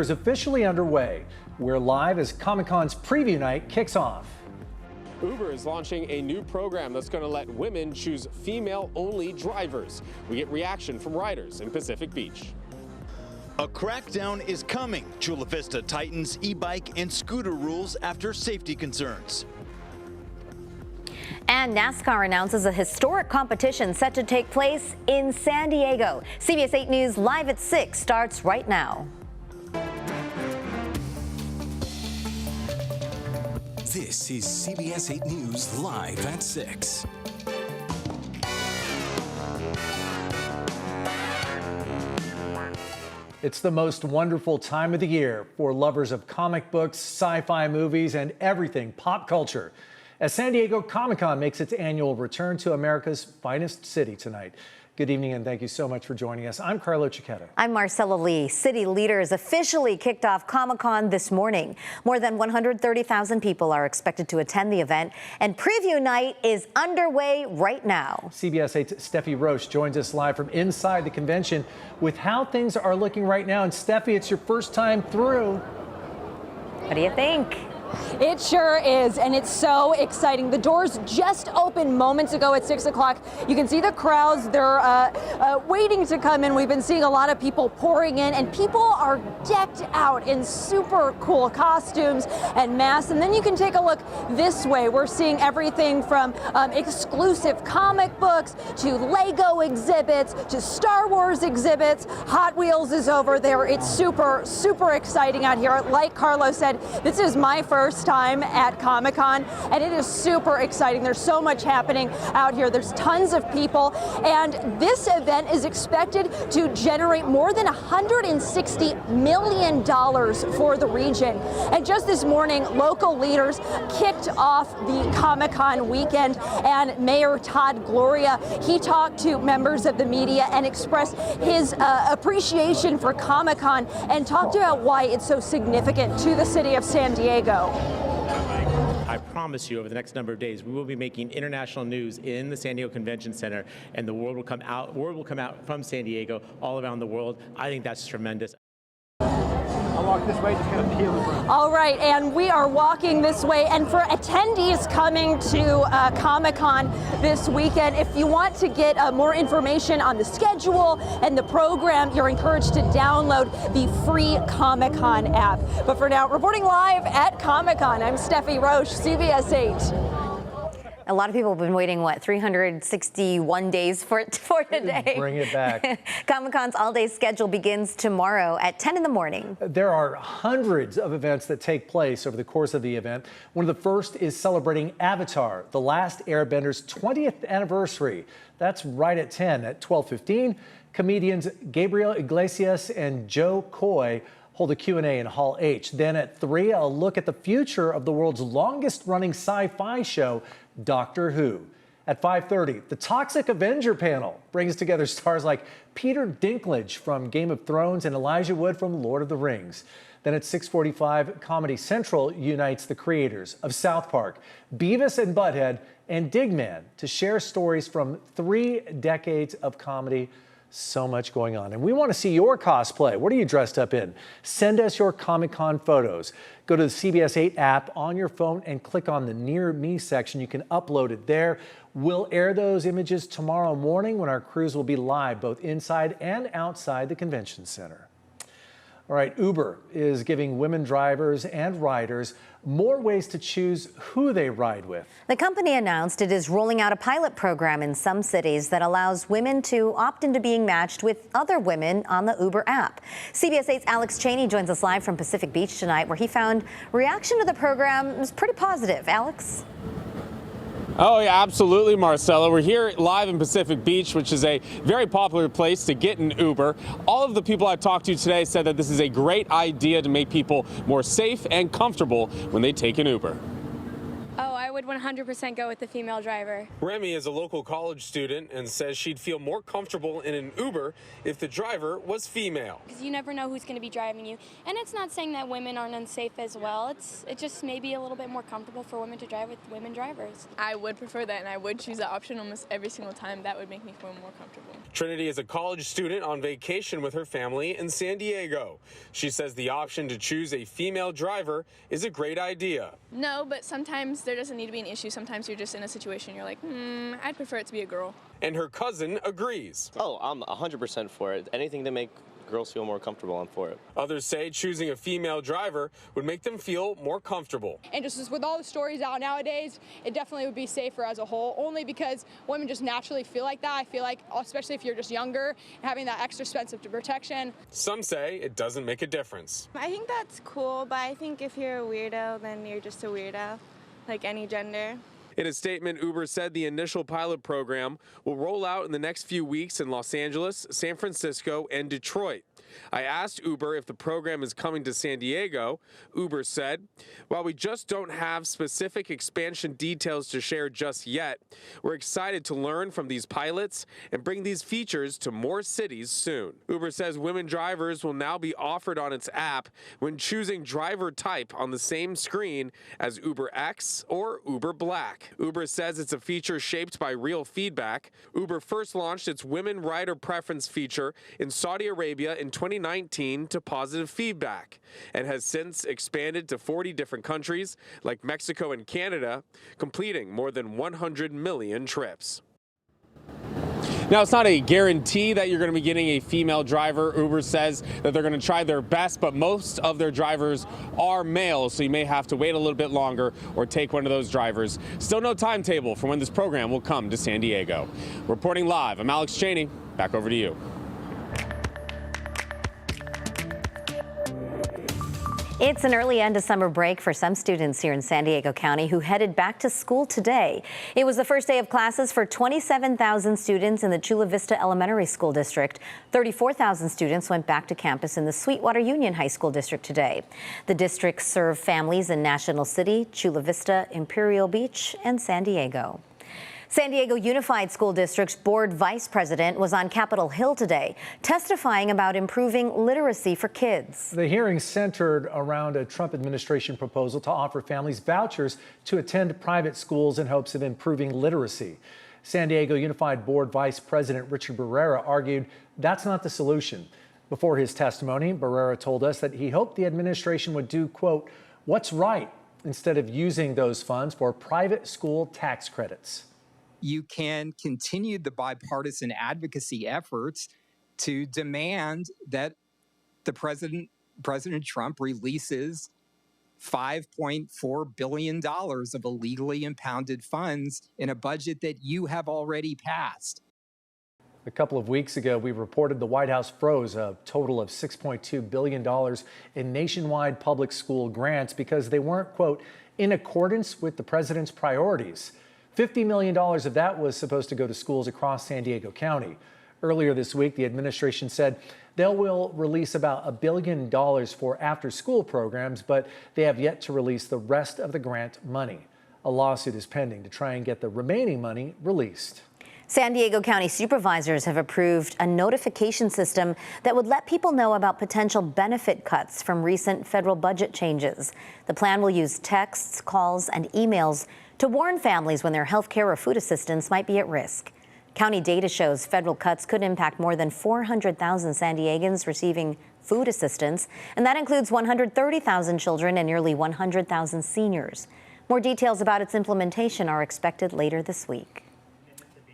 is officially underway. We're live as ComicCon's preview night kicks off. Uber is launching a new program that's going to let women choose female-only drivers. We get reaction from riders in Pacific Beach. A crackdown is coming. Chula Vista tightens e-bike and scooter rules after safety concerns. And NASCAR announces a historic competition set to take place in San Diego. CBS 8 News Live at 6 starts right now. This is CBS 8 News Live at 6. It's the most wonderful time of the year for lovers of comic books, sci-fi movies, and everything pop culture, as San Diego Comic-Con makes its annual return to America's finest city tonight. Good evening, and thank you so much for joining us. I'm Carlo Cicchetto. I'm Marcella Lee. City leaders officially kicked off Comic-Con this morning. More than 130,000 people are expected to attend the event, and preview night is underway right now. CBS 8's Steffi Roche joins us live from inside the convention with how things are looking right now. And Steffi, it's your first time through. What do you think? It sure is, and it's so exciting. The doors just opened moments ago at 6 o'clock. You can see the crowds. They're waiting to come in. We've been seeing a lot of people pouring in, and people are decked out in super cool costumes and masks. And then you can take a look this way. We're seeing everything from exclusive comic books to Lego exhibits to Star Wars exhibits. Hot Wheels is over there. It's super, super exciting out here. Like Carlo said, this is my first time at Comic-Con, and it is super exciting. There's so much happening out here. There's tons of people, and this event is expected to generate more than $160 million for the region. And just this morning, local leaders kicked off the Comic-Con weekend, and Mayor Todd Gloria, he talked to members of the media and expressed his appreciation for Comic-Con and talked about why it's so significant to the city of San Diego. I promise you, over the next number of days, we will be making international news in the San Diego Convention Center, and the word will come out from San Diego all around the world. I think that's tremendous. I'll walk this way, just kind of peel the front. All right, and we are walking this way. And for attendees coming to Comic-Con this weekend, if you want to get more information on the schedule and the program, you're encouraged to download the free Comic-Con app. But for now, reporting live at Comic-Con, I'm Steffi Roche, CBS 8. A lot of people have been waiting, 361 days for today. Bring it back. Comic-Con's all-day schedule begins tomorrow at 10 in the morning. There are hundreds of events that take place over the course of the event. One of the first is celebrating Avatar, The Last Airbender's 20th anniversary. That's right at 10. At 12:15, comedians Gabriel Iglesias and Joe Coy hold a Q&A in Hall H. Then at 3, a look at the future of the world's longest-running sci-fi show, Doctor Who. At 5:30, the Toxic Avenger panel brings together stars like Peter Dinklage from Game of Thrones and Elijah Wood from Lord of the Rings. Then at 6:45, Comedy Central unites the creators of South Park, Beavis and Butthead, and Digman to share stories from 3 decades of comedy. So much going on. And we want to see your cosplay. What are you dressed up in? Send us your Comic-Con photos. Go to the CBS 8 app on your phone and click on the Near Me section. You can upload it there. We'll air those images tomorrow morning when our crews will be live both inside and outside the convention center. All right, Uber is giving women drivers and riders more ways to choose who they ride with. The company announced it is rolling out a pilot program in some cities that allows women to opt into being matched with other women on the Uber app. CBS 8's Alex Cheney joins us live from Pacific Beach tonight, where he found reaction to the program was pretty positive. Alex? Oh, yeah, absolutely, Marcella. We're here live in Pacific Beach, which is a very popular place to get an Uber. All of the people I talked to today said that this is a great idea to make people more safe and comfortable when they take an Uber. Oh, I would 100% go with the female driver. Remy is a local college student and says she'd feel more comfortable in an Uber if the driver was female. Because you never know who's going to be driving you. And it's not saying that women aren't unsafe as well. It just may be a little bit more comfortable for women to drive with women drivers. I would prefer that, and I would choose that option almost every single time. That would make me feel more comfortable. Trinity is a college student on vacation with her family in San Diego. She says the option to choose a female driver is a great idea. No, but sometimes there doesn't need to be an issue. Sometimes you're just in a situation you're like, I'd prefer it to be a girl. And her cousin agrees. Oh, I'm 100% for it. Anything to make girls feel more comfortable, I'm for it. Others say choosing a female driver would make them feel more comfortable. And just with all the stories out nowadays, it definitely would be safer as a whole, only because women just naturally feel like that. I feel like, especially if you're just younger, having that extra sense of protection. Some say it doesn't make a difference. I think that's cool, but I think if you're a weirdo, then you're just a weirdo, like any gender. In a statement, Uber said the initial pilot program will roll out in the next few weeks in Los Angeles, San Francisco, and Detroit. I asked Uber if the program is coming to San Diego. Uber said, while we just don't have specific expansion details to share just yet, we're excited to learn from these pilots and bring these features to more cities soon. Uber says women drivers will now be offered on its app when choosing driver type on the same screen as Uber X or Uber Black. Uber says it's a feature shaped by real feedback. Uber first launched its women rider preference feature in Saudi Arabia in 2019 to positive feedback and has since expanded to 40 different countries like Mexico and Canada, completing more than 100 million trips. Now, it's not a guarantee that you're going to be getting a female driver. Uber says that they're going to try their best, but most of their drivers are male, so you may have to wait a little bit longer or take one of those drivers. Still no timetable for when this program will come to San Diego. Reporting live, I'm Alex Cheney. Back over to you. It's an early end of summer break for some students here in San Diego County who headed back to school today. It was the first day of classes for 27,000 students in the Chula Vista Elementary School District. 34,000 students went back to campus in the Sweetwater Union High School District today. The districts serve families in National City, Chula Vista, Imperial Beach, and San Diego. San Diego Unified School District's board vice president was on Capitol Hill today, testifying about improving literacy for kids. The hearing centered around a Trump administration proposal to offer families vouchers to attend private schools in hopes of improving literacy. San Diego Unified Board Vice President Richard Barrera argued that's not the solution. Before his testimony, Barrera told us that he hoped the administration would do, quote, what's right, instead of using those funds for private school tax credits. You can continue the bipartisan advocacy efforts to demand that the President Trump releases $5.4 billion of illegally impounded funds in a budget that you have already passed. A couple of weeks ago, we reported the White House froze a total of $6.2 billion in nationwide public school grants because they weren't, quote, in accordance with the president's priorities. $50 million of that was supposed to go to schools across San Diego County. Earlier this week, the administration said they will release about $1 billion for after-school programs, but they have yet to release the rest of the grant money. A lawsuit is pending to try and get the remaining money released. San Diego County supervisors have approved a notification system that would let people know about potential benefit cuts from recent federal budget changes. The plan will use texts, calls, and emails to warn families when their health care or food assistance might be at risk. County data shows federal cuts could impact more than 400,000 San Diegans receiving food assistance, and that includes 130,000 children and nearly 100,000 seniors. More details about its implementation are expected later this week.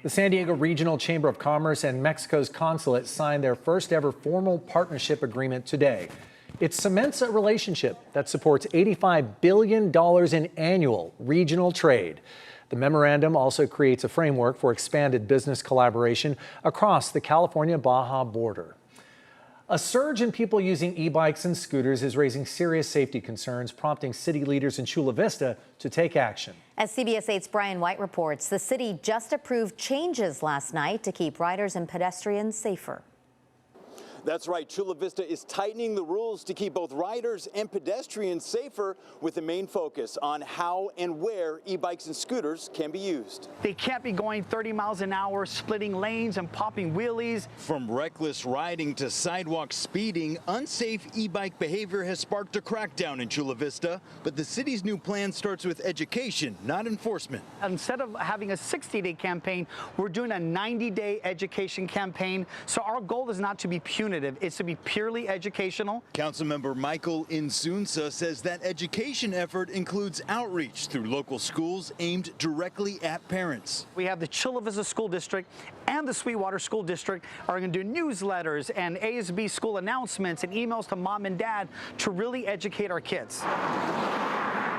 The San Diego Regional Chamber of Commerce and Mexico's consulate signed their first ever formal partnership agreement today. It cements a relationship that supports $85 billion in annual regional trade. The memorandum also creates a framework for expanded business collaboration across the California-Baja border. A surge in people using e-bikes and scooters is raising serious safety concerns, prompting city leaders in Chula Vista to take action. As CBS 8's Brian White reports, the city just approved changes last night to keep riders and pedestrians safer. That's right. Chula Vista is tightening the rules to keep both riders and pedestrians safer, with the main focus on how and where e-bikes and scooters can be used. They can't be going 30 miles an hour, splitting lanes and popping wheelies. From reckless riding to sidewalk speeding, unsafe e-bike behavior has sparked a crackdown in Chula Vista, but the city's new plan starts with education, not enforcement. Instead of having a 60-day campaign, we're doing a 90-day education campaign. So our goal is not to be punitive, it's to be purely educational. Councilmember Michael Insunza says that education effort includes outreach through local schools aimed directly at parents. We have the Chula Vista School District and the Sweetwater School District are going to do newsletters and ASB school announcements and emails to mom and dad to really educate our kids.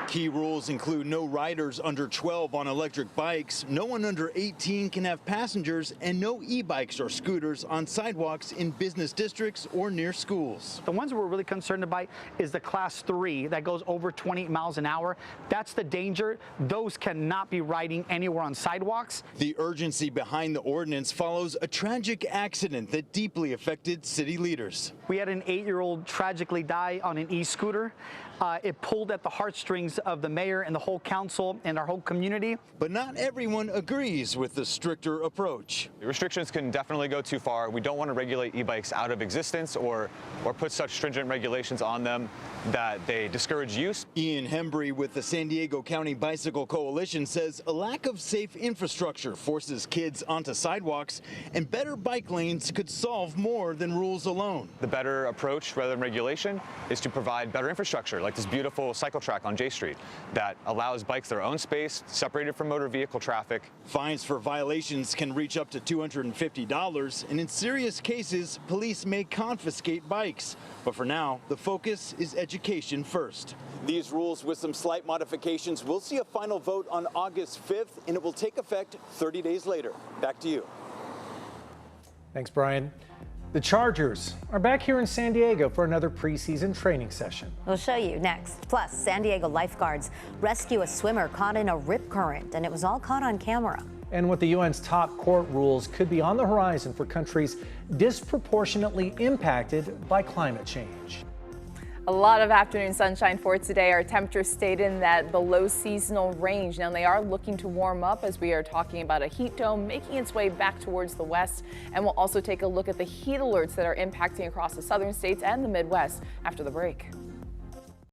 Key rules include no riders under 12 on electric bikes, no one under 18 can have passengers, and no e-bikes or scooters on sidewalks in business districts or near schools. The ones we're really concerned about is the class 3 that goes over 20 miles an hour. That's the danger. Those cannot be riding anywhere on sidewalks. The urgency behind the ordinance follows a tragic accident that deeply affected city leaders. We had an 8-year-old tragically die on an e-scooter. It pulled at the heartstrings of the mayor and the whole council and our whole community. But not everyone agrees with the stricter approach. The restrictions can definitely go too far. We don't want to regulate e-bikes out of existence or put such stringent regulations on them that they discourage use. Ian Hembry with the San Diego County Bicycle Coalition says a lack of safe infrastructure forces kids onto sidewalks, and better bike lanes could solve more than rules alone. The better approach, rather than regulation, is to provide better infrastructure, like this beautiful cycle track on J Street that allows bikes their own space, separated from motor vehicle traffic. Fines for violations can reach up to $250, and in serious cases, police may confiscate bikes. But for now, the focus is education first. These rules, with some slight modifications, will see a final vote on August 5th, and it will take effect 30 days later. Back to you. Thanks, Brian. The Chargers are back here in San Diego for another preseason training session. We'll show you next. Plus, San Diego lifeguards rescue a swimmer caught in a rip current, and it was all caught on camera. And what the UN's top court rules could be on the horizon for countries disproportionately impacted by climate change. A lot of afternoon sunshine for today. Our temperatures stayed in that below seasonal range. Now they are looking to warm up as we are talking about a heat dome making its way back towards the west. And we'll also take a look at the heat alerts that are impacting across the southern states and the Midwest after the break.